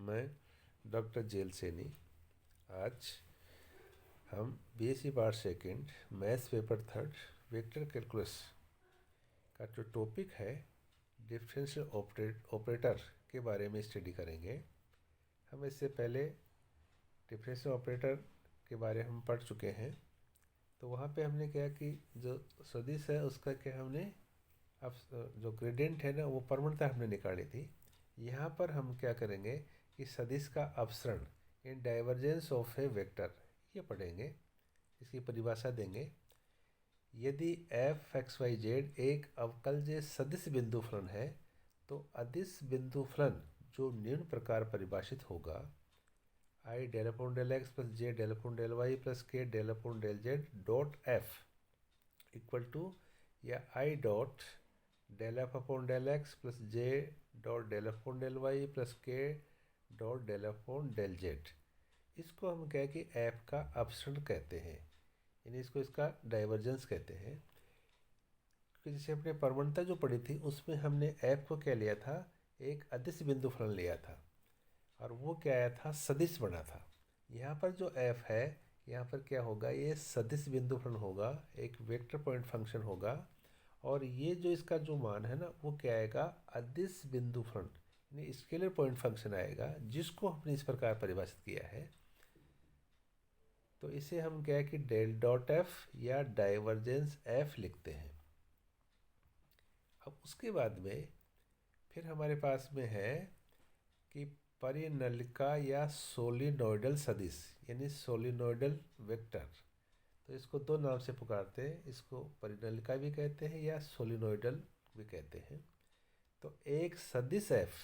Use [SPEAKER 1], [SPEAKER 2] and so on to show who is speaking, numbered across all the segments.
[SPEAKER 1] मैं doctor jail Saini. आज हम BSc part second maths paper third vector calculus का जो टॉपिक है डिफरेंशियल ऑपरेटर के बारे में स्टडी करेंगे। हम इससे पहले डिफरेंशियल ऑपरेटर के बारे में हम पढ़ चुके हैं। तो वहाँ पे हमने क्या कि जो सदिश है उसका क्या हमने अब जो ग्रेडियंट है ना वो परमाणुता हमने निकाली थी। यहाँ पर हम क्या करेंगे कि सदिश का अपसरण इन डाइवर्जेंस ऑफ ए वेक्टर ये पढ़ेंगे। इसकी परिभाषा देंगे। यदि एफ एक्स वाई जेड एक अवकलज सदिश बिंदु फलन है तो अदिश बिंदु फलन जो निम्न प्रकार परिभाषित होगा i del upon del x plus j del upon del Y plus k del upon del z dot F equal to या i dot del F upon del x plus j dot del upon del Y plus k dot del upon del z. इसको हम क्या कि F का अपसरण कहते हैं, यानी इसको इसका डाइवर्जेंस कहते हैं। क्योंकि जैसे अपने परमाणुता जो पढ़ी थी उसमें हमने एफ को क्या लिया था, एक अदिश बिंदु फलन लिया था और वो क्या आया था, सदिश बना था। यहाँ पर जो एफ है यहाँ पर क्या होगा, ये सदिश बिंदु फलन होगा, एक वेक्टर पॉइंट फंक्शन होगा और ये जो इसका जो मान है ना वो क्या आएगा, अदिश बिंदु फलन यानी स्केलर पॉइंट फंक्शन आएगा, जिसको हमने इस प्रकार परिभाषित किया है। तो इसे हम क्या है कि डेल डॉट एफ या डाइवर्जेंस एफ लिखते हैं। अब उसके बाद में फिर हमारे पास में है कि परिनलिका या सोलिनोइडल सदिश यानी सोलिनोइडल वेक्टर। तो इसको दो नाम से पुकारते हैं, इसको परिनलिका भी कहते हैं या सोलिनोइडल भी कहते हैं। तो एक सदिश एफ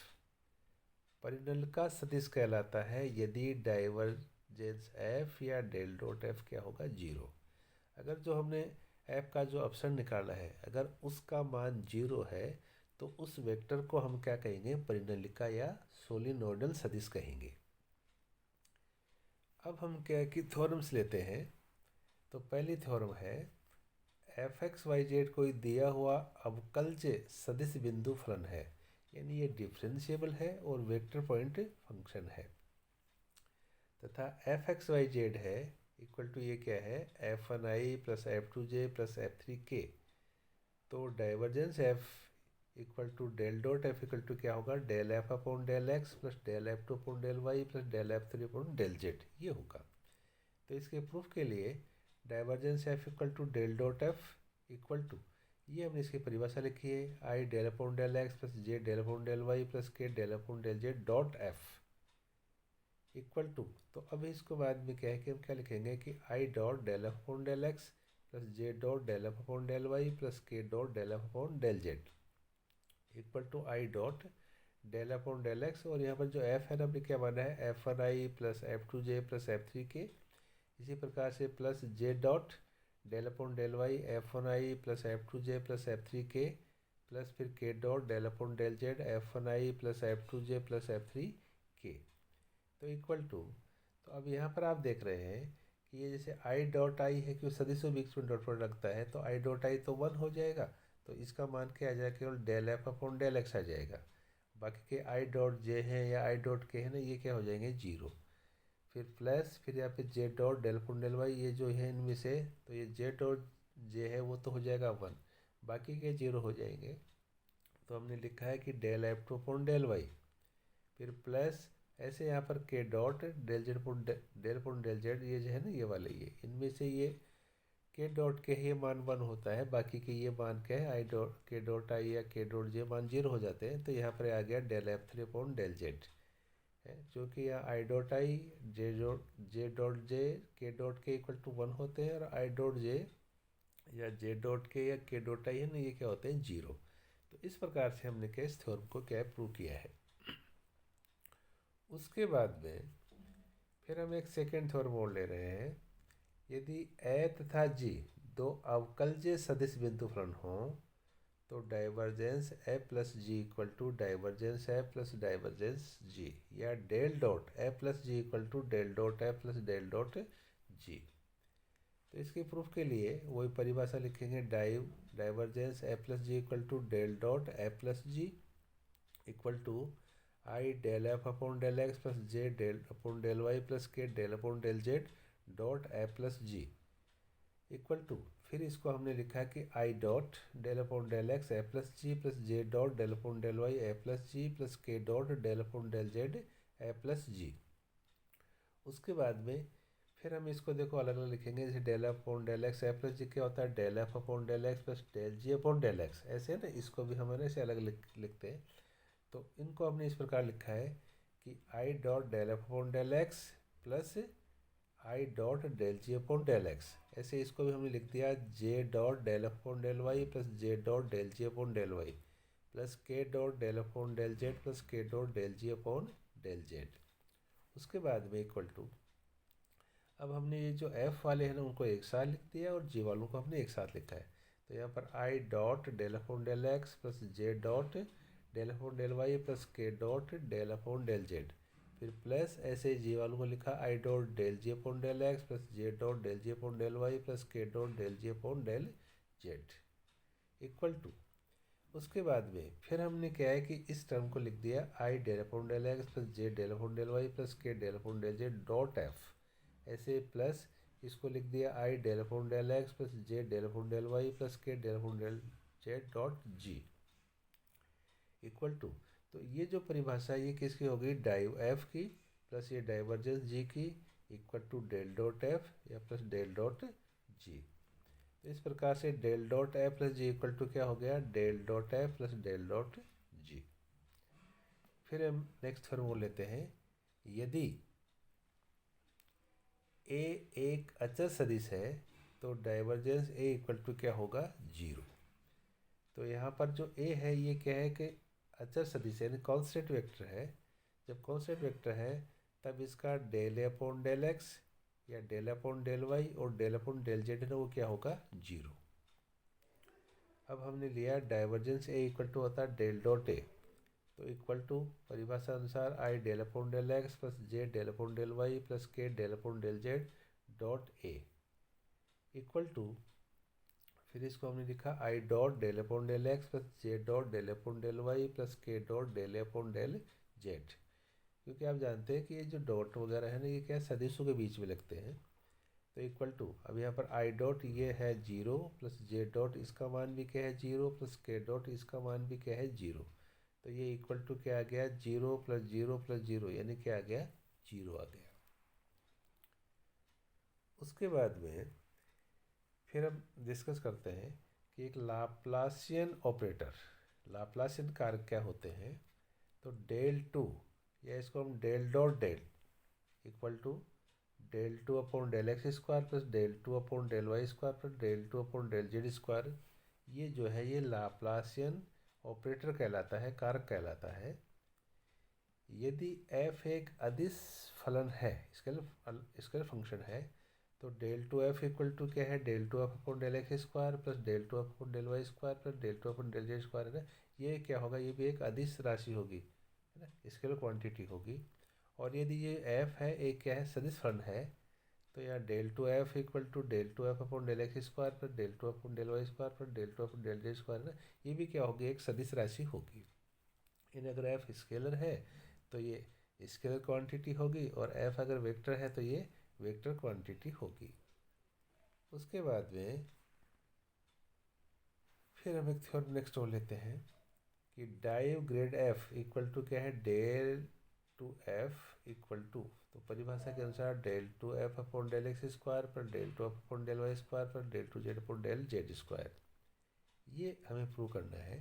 [SPEAKER 1] परिनलिका सदिश कहलाता है यदि डाइवर्जेंस एफ या डेल डॉट एफ क्या होगा, जीरो। अगर जो हमने एफ का जो अपसरण निकाला है अगर उसका मान जीरो है तो उस वेक्टर को हम क्या कहेंगे, परिनलिका या सोलिनोइडल सदिश कहेंगे। अब हम क्या कि थ्योरम्स लेते हैं। तो पहली थ्योरम है एफ एक्स वाई जेड कोई दिया हुआ अवकलज सदिश बिंदु फलन है, यानी ये डिफरेंशिएबल है और वेक्टर पॉइंट फंक्शन है, तथा एफ एक्स वाई जेड है इक्वल टू ये क्या है, एफ वन आई प्लस एफ टू जे प्लस एफ थ्री के। तो divergence F equal to del dot F equal to क्या होगा, del F upon del x plus del F two upon del Y plus del F three upon del Z, ये होगा। तो इसके proof के लिए divergence F equal to del dot F equal to ये हमने इसकी परिभाषा लिखी है, i del upon del x plus j del upon del Y plus k del upon del z dot F equal to. तो अब इसको बाद में क्या है कि हम क्या लिखेंगे कि i dot del F upon del x plus j dot del F upon del Y plus k dot del F upon del z equal to i dot del upon del x, और यहाँ पर जो F है ना हमने क्या माना है, एफ वन आई प्लस एफ टू जे प्लस एफ थ्री के। इसी प्रकार से plus j dot del upon del y f one आई प्लस एफ टू जे plus F three k plus फिर k dot del upon del z f one आई plus F two जे plus F three के। तो equal to, तो अब यहाँ पर आप देख रहे हैं कि ये जैसे आई डॉट आई है कि सदिशों बीच में डॉट प्रोडक्ट लगता है, तो आई डॉट आई तो वन हो जाएगा, तो इसका मान क्या आ जाएगा, केवल del F upon del x आ जाएगा। बाकी के आई डॉट जे हैं या आई डॉट के हैं ना, ये क्या हो जाएंगे, जीरो। फिर प्लस फिर यहाँ पे J dot del upon del Y, ये जो है इनमें से तो ये जे डॉट जे है वो तो हो जाएगा वन, बाकी के जीरो हो जाएंगे। तो हमने लिखा है कि del F two upon del Y, फिर प्लस ऐसे यहाँ पर K dot del Z del upon del Z, ये जो है ना ये वाले, ये इनमें से ये के डॉट के ये मान वन होता है, बाकी के ये मान क्या है, आई डॉट के डॉट आई या के डॉट जे मान जीरो हो जाते हैं। तो यहाँ पर आ गया del F three upon del Z है, जो कि यहाँ I dot I J dot J के डॉट के इक्वल टू वन होते हैं, और आई डॉट जे या जे डॉट के या के डॉट आई है ना, ये क्या होते हैं, जीरो। तो इस प्रकार से हमने क्या इस थ्योरम को क्या प्रूव किया है। उसके बाद में फिर हम एक सेकेंड थ्योरम और ले रहे हैं। यदि ए तथा जी दो अवकलज सदिश बिंदु फलन हो तो divergence a plus ji equal to divergence a plus divergence g, या del dot a plus ji equal to del dot a plus del dot जी। तो इसके प्रूफ के लिए वही परिभाषा लिखेंगे, divergence a plus ji equal to del dot a plus ji equal to i del F upon del x plus j del upon del Y plus k del upon del z dot a plus ji equal to, फिर इसको हमने लिखा है कि i dot del upon del x a plus g plus j dot del upon del y a plus g plus k dot del upon del z a plus g. उसके बाद में फिर हम इसको देखो अलग अलग लिखेंगे, जैसे del F upon del x a plus g क्या होता है del F upon del x plus del g upon del x, ऐसे ना इसको भी हम ऐसे अलग लिखते हैं। तो इनको हमने इस प्रकार लिखा है कि i dot del F upon del x plus i dot del g upon del x, ऐसे इसको भी हमने लिख दिया j dot del F upon del Y plus j dot del g upon del Y plus k dot del upon del z plus k dot del g upon del z. उसके बाद में equal to, अब हमने ये जो F वाले हैं ना उनको एक साथ लिख दिया और जी वालों को हमने एक साथ लिखा है। तो यहाँ पर i dot del upon del x plus j dot del upon del Y plus k dot del upon del z, फिर प्लस ऐसे जी वालों को लिखा i dot del g upon del x plus j dot del g upon del Y plus k dot del g upon del z equal to. उसके बाद में फिर हमने क्या है कि इस टर्म को लिख दिया i del upon del x plus j del upon del Y plus k del upon del z dot f, ऐसे प्लस इसको लिख दिया i del upon del x plus j del upon del Y plus k del upon del z dot g equal to. तो ये जो परिभाषा ये किसकी होगी, डाइव एफ की प्लस ये डाइवर्जेंस जी की equal to del dot f या प्लस डेल डॉट जी। तो इस प्रकार से del dot F plus ji equal to क्या हो गया, del dot F plus del dot G. फिर हम नेक्स्ट फॉर्मूला लेते हैं, यदि ए एक अचर सदिश है तो डाइवर्जेंस ए इक्वल टू क्या होगा, जीरो। तो यहाँ पर जो ए है ये क्या है कि अचर सदिश यानी कॉन्स्टेंट वेक्टर है। जब कॉन्स्टेंट वेक्टर है तब इसका del A upon del x या डेल अपॉन डेल वाई और डेल अपॉन डेल जेड है ना वो क्या होगा, जीरो। अब हमने लिया डाइवर्जेंस ए इक्वल टू होता है डेल डॉट ए, तो इक्वल टू परिभाषा अनुसार i del upon del x plus j del upon del Y plus k del upon del z dot a equal to, फिर इसको हमने लिखा i dot del upon del x plus j dot del upon del Y plus k dot del upon del z. क्योंकि आप जानते हैं कि ये जो डॉट वगैरह है ना ये क्या सदिशों के बीच में लगते हैं। तो इक्वल टू, अब यहाँ पर आई डॉट ये है जीरो प्लस जे डॉट इसका मान भी क्या है जीरो प्लस के डॉट इसका मान भी क्या है जीरो। तो ये इक्वल टू क्या आ गया, zero plus zero plus zero यानी क्या आ गया, जीरो आ गया। उसके बाद में फिर हम डिस्कस करते हैं कि एक लाप्लासियन ऑपरेटर, लाप्लासियन कारक क्या होते हैं। तो डेल टू या इसको हम del dot del equal to del two upon del x square plus del two upon del Y square plus del two upon del Z square, ये जो है ये लाप्लासियन ऑपरेटर कहलाता है, कारक कहलाता है। यदि f एक अदिश फलन है, स्केलर फंक्शन है, तो del two F equal to क्या है, del two F upon del x square plus del two F upon del Y square plus del two upon del Z square है ना, ये क्या होगा, ये भी एक अदिश राशि होगी है ना, स्केलर क्वांटिटी होगी। और यदि ये f है एक क्या है सदिश फलन है, तो यहाँ del two F equal to del two F upon del x square plus del two upon del Y square plus del two upon del Z square है ना, ये भी क्या होगी, एक सदिश राशि होगी। इन अगर f स्केलर है तो ये स्केलर क्वांटिटी होगी और f अगर वेक्टर है तो ये वेक्टर क्वांटिटी होगी। उसके बाद में फिर हम एक थ्योरम नेक्स्ट और लेते हैं कि div grad f equal to क्या है, del two f equal to, तो परिभाषा के अनुसार del two F upon del x square पर del two F upon del Y square पर del two z upon del Z square, ये हमें प्रूव करना है।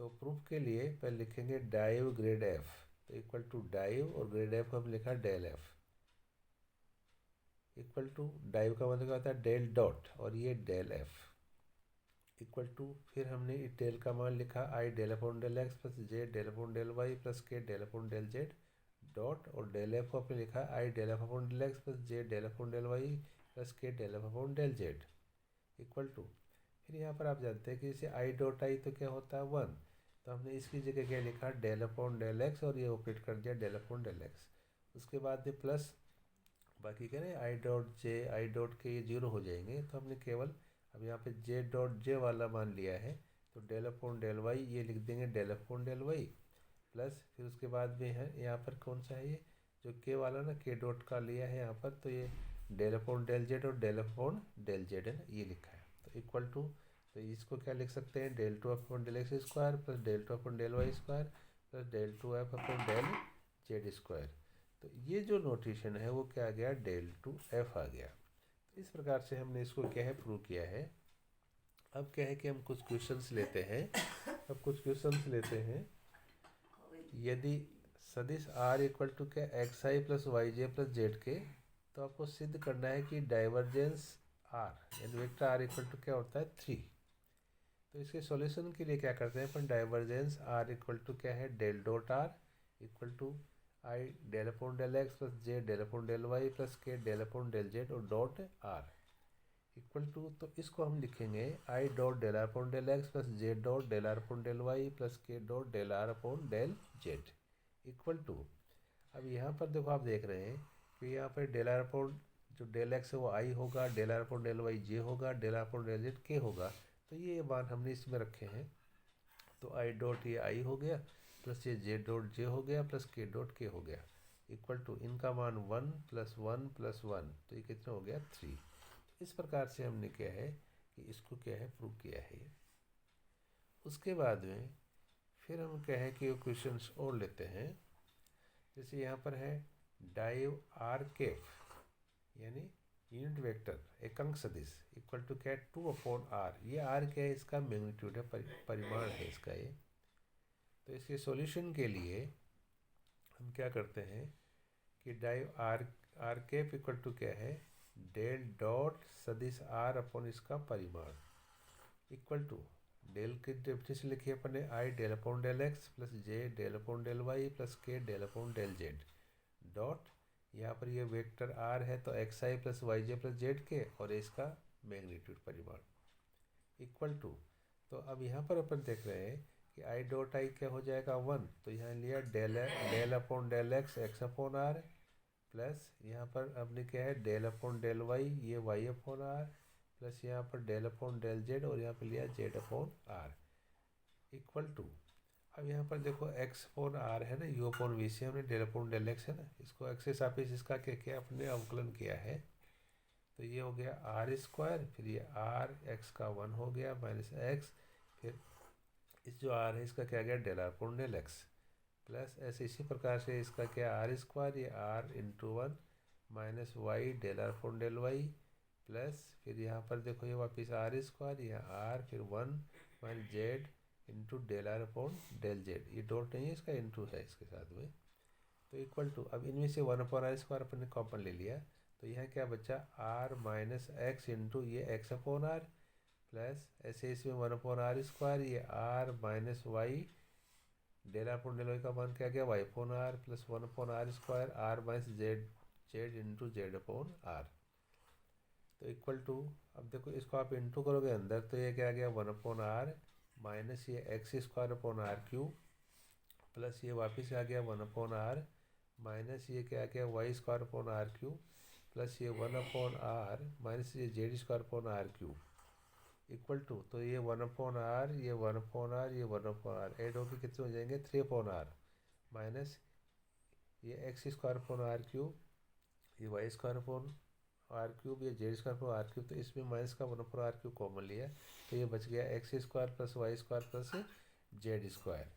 [SPEAKER 1] तो प्रूफ के लिए पहले लिखेंगे डाइव ग्रेड एफ, तो इक्वल टू डाइव और ग्रेड एफ को हम लिखा del F equal to, div का मतलब क्या होता है डेल डॉट और ये डेल एफ इक्वल टू, फिर हमने डेल का मान लिखा i del upon del x plus j del upon del Y plus k del upon del z dot, और डेल एफ को आपने लिखा i del F upon del x plus j del upon del Y plus k del F upon del z equal to, फिर यहाँ पर आप जानते हैं कि जैसे आई डॉट आई तो क्या होता है वन, तो हमने इसकी जगह क्या लिखा डेल अपॉन डेल एक्स और ये ऑपरेट कर दिया डेल अपॉन डेल एक्स। उसके बाद में प्लस बाकी कह रहे हैं I dot J I dot के ये जीरो हो जाएंगे, तो हमने केवल अब यहाँ पे जे डॉट जे वाला मान लिया है, तो डेल अपॉन डेल वाई ये लिख देंगे del upon del Y plus फिर उसके बाद में है यहाँ पर कौन सा है, ये जो के वाला ना, के डॉट का लिया है यहाँ पर, तो ये डेल अपॉन डेल जेड और डेल अपॉन डेल जेड है ना, ये लिखा है। तो इक्वल टू, तो इसको क्या लिख सकते हैं, del two upon del x square plus del two upon del Y square plus del two F upon del Z square. तो ये जो नोटेशन है वो क्या आ गया, डेल टू एफ आ गया। तो इस प्रकार से हमने इसको क्या है, प्रूव किया है। अब क्या है कि हम कुछ क्वेश्चंस लेते हैं। अब कुछ क्वेश्चंस लेते हैं। यदि सदिश r इक्वल टू क्या, x i plus y j plus z के, तो आपको सिद्ध करना है कि डाइवर्जेंस r यानी वेक्टर r इक्वल टू क्या होता है, 3। तो इसके सॉल्यूशन के लिए क्या करते हैं अपन, डाइवर्जेंस r इक्वल टू क्या है, del dot r equal to i del upon del x plus j del upon del Y plus k del upon del z और डॉट r इक्वल टू, तो इसको हम लिखेंगे i dot del are upon del x plus j dot del are upon del Y plus k dot del are upon del z equal to. अब यहाँ पर देखो, आप देख रहे हैं कि यहाँ पर डेल आर अपॉन जो डेल एक्स है वो आई होगा, del are upon del y j होगा, del are upon del z k होगा। तो ये मान हमने इसमें रखे हैं। तो आई डॉट ये आई हो गया प्लस ये जे डॉट जे हो गया प्लस के डॉट के हो गया इक्वल टू, इनका मान 1 प्लस 1 प्लस 1, तो ये कितना हो गया, 3। इस प्रकार से हमने क्या है कि इसको क्या है, प्रूव किया है। उसके बाद में फिर हम क्या है कि क्वेश्चन और लेते हैं। जैसे यहाँ पर है डाइव आर केफ यानी यूनिट वेक्टर एक अंक सदिश इक्वल टू क्या है, 2 अपॉन आर। ये आर क्या है, इसका मैग्नीट्यूड है, परिमाण है इसका ये। तो इसके सॉल्यूशन के लिए हम क्या करते हैं कि डाइव आर केफ इक्वल टू क्या है, डेल डॉट सदिश आर अपॉन इसका परिमाण इक्वल टू, डेल की डेफिनेशन लिखी है अपन ने, i del upon del x plus j del upon del Y plus k del upon del z dot, यहाँ पर ये वेक्टर आर है तो x i plus y j plus z k और इसका मैग्नीट्यूड परिमाण इक्वल टू। तो अब यहाँ पर अपन देख रहे हैं कि आई डॉट आई क्या हो जाएगा, 1। तो यहाँ लिया del upon del X upon are plus यहाँ पर हमने क्या है, डेल अपॉन डेल वाई, ये वाई अपॉन आर प्लस यहाँ पर डेल अपॉन डेल जेड और यहाँ पर लिया Z upon R equal to. अब यहाँ पर देखो एक्स अपॉन आर है ना, यू अपॉन वी से हमने डेल अपॉन डेल एक्स है ना, इसको एक्स के सापेक्ष इसका क्या किया, अपने अवकलन किया है। तो ये हो गया आर स्क्वायर, फिर ये आर एक्स का 1 हो गया माइनस एक्स, फिर इस जो आर है इसका क्या गया, del are upon del x plus ऐसे इसी प्रकार से इसका क्या, आर स्क्वायर, ये R into 1 minus Y del are upon del Y plus फिर यहाँ पर देखो ये वापस आर स्क्वायर, यहाँ आर फिर 1 minus Z into del are upon del Z, ये डॉट नहीं है इसका, इंटू है इसके साथ में। तो इक्वल टू, अब इनमें से 1 अपॉन आर स्क्वायर अपन ने कॉमन ले लिया, तो यहाँ क्या बचा, आर माइनस एक्स इंटू ये एक्स अपॉन आर प्लस ऐसे इसमें 1 अपॉन आर स्क्वायर, ये are minus Y del are upon del Y का मान क्या गया, Y upon are plus 1 upon are square R minus Z Z into Z upon R. तो equal to, अब देखो इसको आप इंटू करोगे अंदर तो ये क्या आ गया, 1 अपॉन आर माइनस ये x square upon are cube plus ये वापस आ गया 1 अपॉन आर माइनस ये क्या आ गया, Y square upon are cube plus ये 1 अपॉन आर माइनस ये Z square upon are cube equal to, तो ये 1 अपॉन आर, ये 1 अपॉन आर, ये 1 अपॉन आर एड होकर कितने हो जाएंगे, 3 अपॉन आर माइनस ये x square upon are cube, ये y square upon are cube, ये Z square upon are cube. तो इसमें माइनस का 1 अपॉन आर क्यूब कॉमन लिया, तो ये बच गया x square plus Y square plus Z square.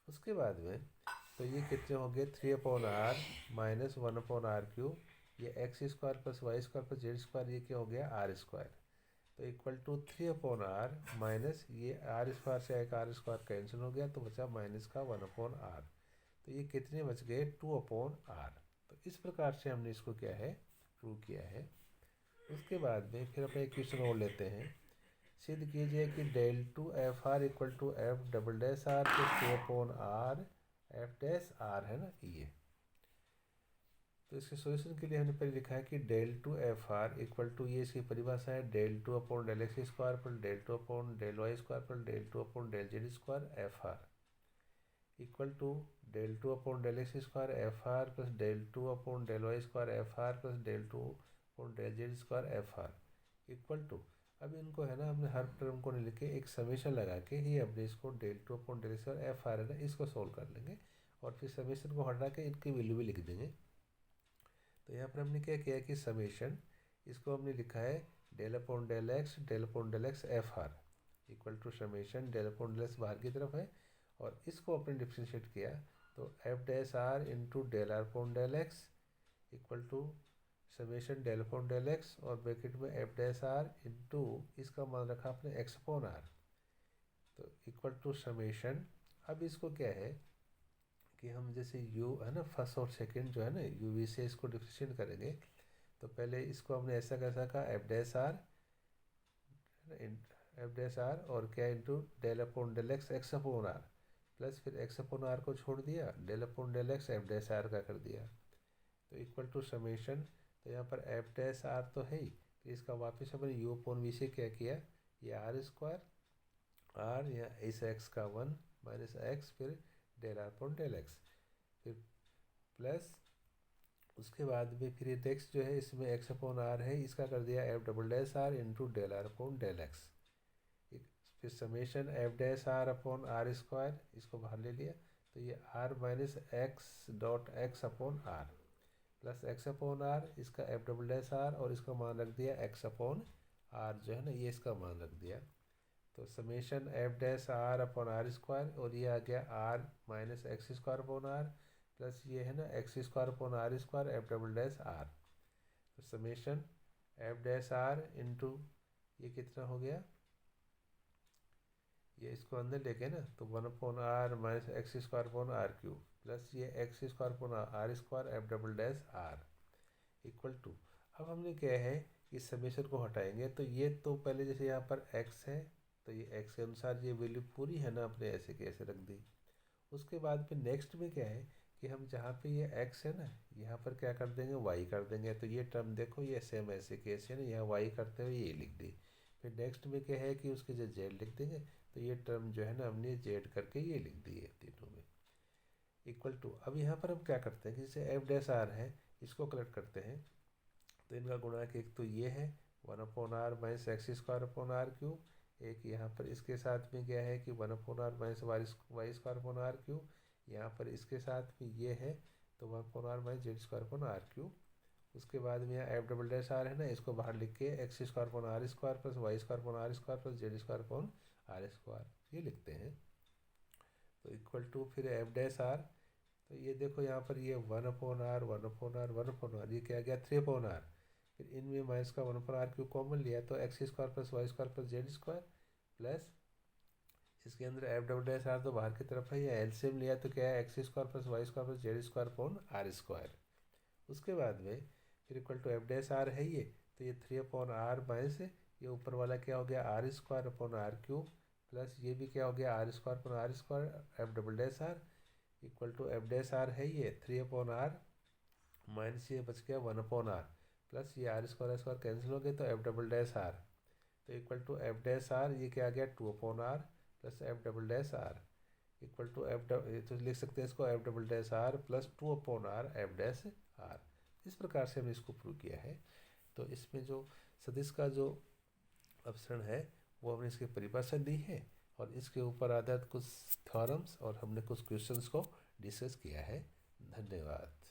[SPEAKER 1] उसके बाद में तो ये कितने हो गए, 3 upon are minus 1 upon are cube, ये x square plus Y square plus Z square, ये क्या हो गया, आर स्क्वायर। तो equal to 3 upon are minus ये आर स्क्वायर से एक आर स्क्वायर कैंसिल हो गया, तो बचा माइनस का 1 अपॉन आर। तो ये कितने बच गए, 2 अपॉन आर। तो इस प्रकार से हमने इसको क्या है, प्रूव किया है। उसके बाद में फिर अपने एक क्वेश्चन और लेते हैं। सिद्ध कीजिए कि del two F R equal to F double dash are plus 2 upon R F dash are है ना ये। तो इसके सॉल्यूशन के लिए हमने पहले लिखा है कि del two F R equal to, ये इसकी परिभाषा है, del two upon del x square plus del two upon del Y square plus del two upon del Z square F R equal to del two upon del x square F R plus del two upon del Y square F R plus del two upon del Z square F R equal to. अब इनको है ना, हमने हर term को नहीं लिखे, एक summation लगा के ही हमने इसको del two upon del square F R है ना, इसको सोल्व कर लेंगे और फिर समेशन को हटा के इनकी वैल्यू भी लिख देंगे। तो यहाँ पर हमने क्या किया कि समेशन, इसको हमने लिखा है del upon del X F R equal to summation del upon del X बाहर की तरफ है, और इसको अपने डिफ्रेंशिएट किया तो F dash are into del are upon del X equal to summation del upon del x, और ब्रैकेट में एफ डैश आर इंटू इसका मान रखा आपने एक्स अपॉन आर, तो इक्वल टू समेशन। अब इसको क्या है कि हम जैसे यू है ना, फर्स्ट और सेकंड जो है ना यू वी से इसको डिफ्रेंशिएट करेंगे, तो पहले इसको हमने ऐसा कैसा कहा एफ डैश आर और क्या into del upon del X upon are, plus फिर एक्स अपॉन आर को छोड़ दिया, del upon del X F dash R का कर दिया, तो इक्वल टू समेशन। तो यहाँ पर एफ डैश आर तो है ही, तो इसका वापस हमने यू अपॉन वी से क्या किया, ये आर स्क्वायर आर या इस एक्स का 1 माइनस एक्स फिर del are upon del x, फिर प्लस उसके बाद में फिर ये नेक्स्ट जो है इसमें एक्स अपॉन आर है, इसका कर दिया f double dash are into del are upon del x, फिर summation f dash r upon are square, इसको बाहर ले लिया, तो ये are minus x dot x upon are plus x upon r, इसका एफ डबल डैश आर और इसका मान रख दिया एक्स अपॉन आर जो है ना, ये इसका मान रख दिया, तो summation f dash r upon are square, और ये आ गया r minus x square upon are plus ये है ना x square upon are square f double dash are, तो summation f dash are into ये कितना हो गया, ये इसको अंदर लेके ना तो 1 upon are minus x square upon are cube plus ये x square upon are square f double dash r equal to. अब हमने क्या है कि समेशन को हटाएंगे, तो ये तो पहले जैसे यहाँ पर x है, तो ये x के अनुसार ये वैल्यू पूरी है ना, अपने ऐसे के ऐसे रख दी। उसके बाद फिर नेक्स्ट में क्या है कि हम जहाँ पे ये x है ना, यहाँ पर क्या कर देंगे y कर देंगे, तो ये टर्म देखो ये सेम ऐसे के ऐसे ना, यहाँ y करते हुए ये लिख दी। फिर नेक्स्ट में क्या है कि उसके जो z लिख देंगे, तो ये टर्म जो है ना हमने z करके ये लिख दी है तीनों में इक्वल टू। अब यहाँ पर हम क्या करते हैं कि जैसे एफ डैश आर है, इसको कलेक्ट करते हैं, तो इनका गुणा कि एक तो ये है 1 upon are minus x square upon are cube, एक यहाँ पर इसके साथ में क्या है कि 1 upon are minus Y square upon are cube, यहाँ पर इसके साथ में ये है तो 1 upon are minus Z square upon are cube. उसके बाद में यहाँ एफ डबल डैश आर है ना, इसको बाहर लिख के X square upon are square plus Y square upon are square plus Z square upon are square ये लिखते हैं, तो इक्वल टू फिर एफ डैश आर, तो ये देखो यहाँ पर ये 1 upon R 1 upon R 1 upon R, ये क्या गया 3 अपॉन आर, फिर इनमें माइनस का 1 अपॉन आर क्यूब कॉमन लिया तो X square plus Y square plus Z square plus इसके अंदर एफ डबल डैश आर तो बाहर की तरफ है, या एलसीएम लिया तो क्या है x square plus Y square plus Z square upon are square. उसके बाद में फिर equal to f dash are है ये, तो ये 3 अपॉन आर माइनस ये ऊपर वाला क्या हो गया r square upon are cube plus ये भी क्या हो गया r square upon are square f double dash r equal to f dash are है ये 3 अपॉन आर माइनस ये बच गया 1 अपॉन आर प्लस ये आर स्क्वायर कैंसिल हो गए तो एफ डबल डैश आर, तो equal to f dash r ये क्या आ गया 2 upon are plus f double dash r equal to तो लिख सकते हैं इसको f double dash are plus 2 upon R F dash r. इस प्रकार से हमने इसको प्रूव किया है। तो इसमें जो सदिश का जो अपसरण है वो हमने इसकी परिभाषा दी है, और इसके ऊपर आधारित कुछ थ्योरम्स और हमने कुछ क्वेश्चंस को डिस्कस किया है। धन्यवाद।